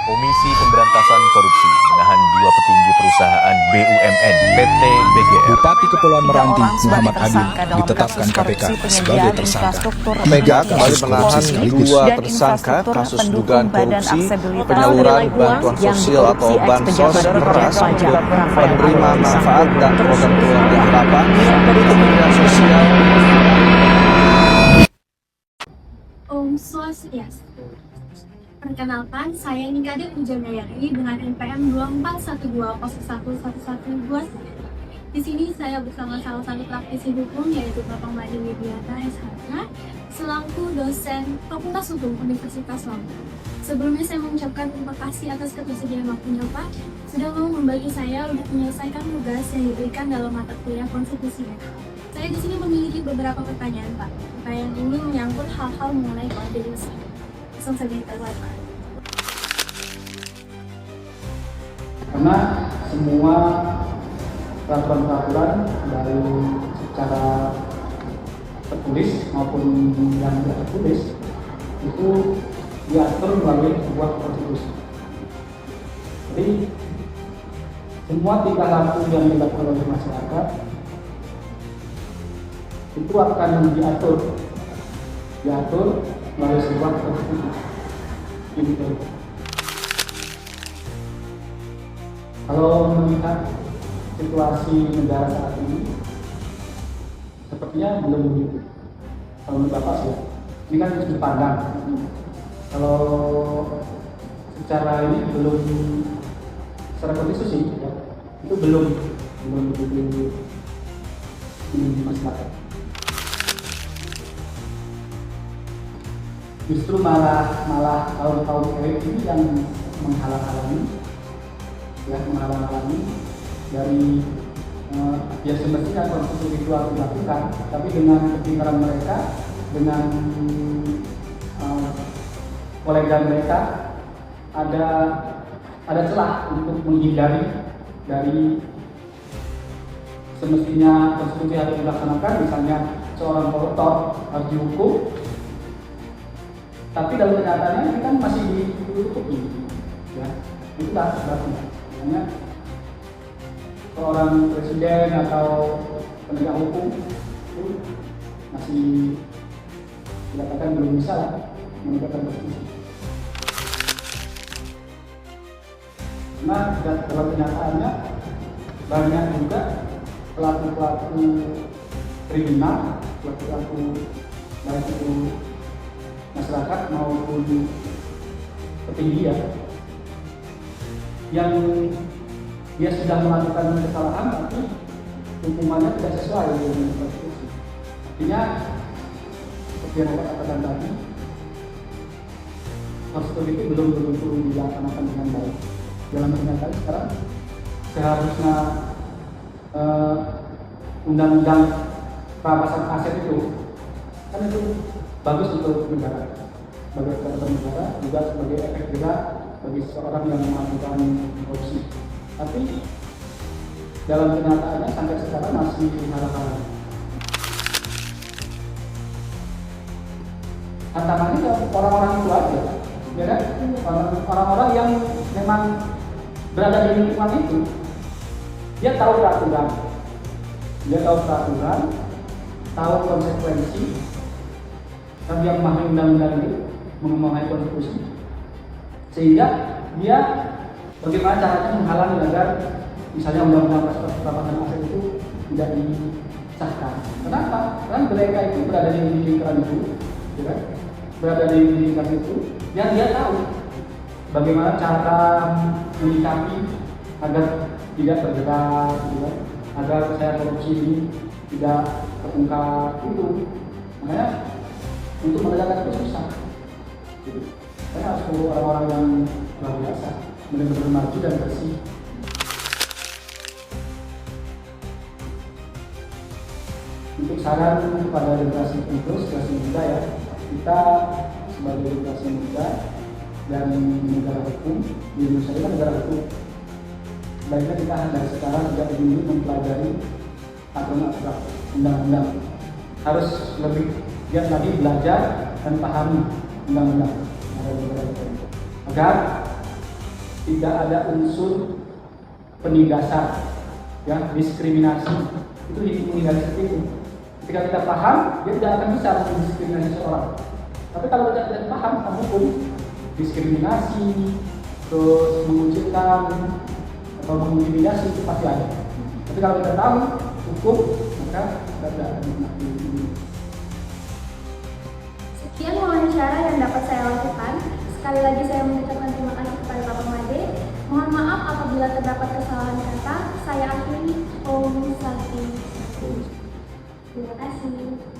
Komisi Pemberantasan Korupsi menahan dua petinggi perusahaan BUMN PT BGR. Bupati Kepulauan Meranti Muhammad Adil ditetapkan KPK sebagai tersangka. Mega kembali menahan dua tersangka kasus dugaan korupsi penyaluran bantuan sosial atau bansos beras untuk penerima manfaat dan program keluarga harapan untuk kementerian sosial. Om Swastiastu. Perkenalkan, saya Nikade Pujameyari dengan NPM 2412011112. Di sini saya bersama salah satu praktisi hukum yaitu Bapak Madi Widiata SHK selaku dosen Fakultas Hukum Universitas Lampung. Sebelumnya saya mengucapkan terima kasih atas ketersediaan waktunya Pak sudah mau membantu saya untuk menyelesaikan tugas yang diberikan dalam mata kuliah konstitusi. Saya di sini memiliki beberapa pertanyaan Pak. Pertanyaan ini menyangkut hal-hal mengenai koordinasi. Langsung saja kita mulai Pak. Karena semua peraturan-peraturan dari secara tertulis maupun yang tidak tertulis itu diatur melalui sebuah konstitusi. Jadi semua tingkah laku yang dilakukan oleh masyarakat itu akan diatur melalui sebuah konstitusi. Gitu. Kalau melihat situasi negara saat ini, sepertinya belum begitu. Kalau menurut Bapak sih, ini kan sudut pandang. Kalau secara ini belum, secara konstitusi, ya, itu belum begitu di masyarakat. Justru malah tahun-tahun ini yang menghalang-halangi dari ya semestinya konstitusi itu harus dilakukan, tapi dengan kepintaran mereka, dengan kolega mereka ada celah untuk menghindari dari semestinya konstitusi harus dilaksanakan. Misalnya seorang koruptor harus dihukum, tapi dalam kenyataannya ini kan masih ditutupi, ya itulah sebabnya. Hanya seorang presiden atau penegak hukum itu masih dikatakan belum bisa menegakkan konstitusi. Karena dalam kenyataannya banyak juga pelaku-pelaku kriminal, pelaku-pelaku baik itu masyarakat maupun petinggi ya, yang dia sudah melakukan kesalahan tapi hukumannya tidak sesuai dengan konstitusi. Artinya seperti yang saya katakan tadi, konstitusi itu belum betul-betul dilaksanakan dengan baik. Dalam kenyataan sekarang seharusnya undang-undang perampasan aset itu kan itu bagus untuk negara, sebagai kesehatan negara, juga sebagai efek jerak bagi seseorang yang melakukan korupsi. Tapi dalam kenyataannya sampai sekarang masih halang-halang. Tantangannya ke orang-orang itu aja, ya kan? Orang-orang yang memang berada di lingkungan itu, dia tahu peraturan, tahu konsekuensi, dan dia memahami undang-undang itu, memahami konstitusi, sehingga dia bagaimana caranya menghalangi agar misalnya undang-undang perampasan aset itu tidak disahkan. Kenapa? Karena mereka itu berada di lingkaran itu, ya kan? Berada di lingkaran itu, dan dia tahu bagaimana cara menyikapi agar tidak bergerak, gitu kan? Agar saya korupsi ini tidak terungkap itu. Makanya untuk menegakkan itu susah. Gitu. Saya harus perlu orang-orang yang luar biasa, benar-benar maju dan bersih. Untuk saran kepada generasi penerus, generasi muda ya, kita sebagai generasi muda dan negara hukum, di Indonesia itu kan negara hukum. Sebaiknya kita dari sekarang sejak dini mempelajari aturan-aturan undang-undang. Harus lebih giat lagi belajar dan pahami undang-undang agar tidak ada unsur penindasan, ya, diskriminasi. Itu menghindari seperti itu. Ketika kita paham, dia tidak akan bisa mendiskriminasi seorang. Tapi kalau kita tidak paham tentang hukum, diskriminasi, terus mengucilkan atau mengintimidasi itu pasti ada. Tapi kalau kita tahu hukum, maka kita tidak akan mengalami. Sekian wawancara yang dapat saya lakukan. Sekali lagi saya mengucapkan terima kasih kepada Bapak Made. Mohon maaf apabila terdapat kesalahan kata. Saya akhiri. Om Santi. Terima kasih.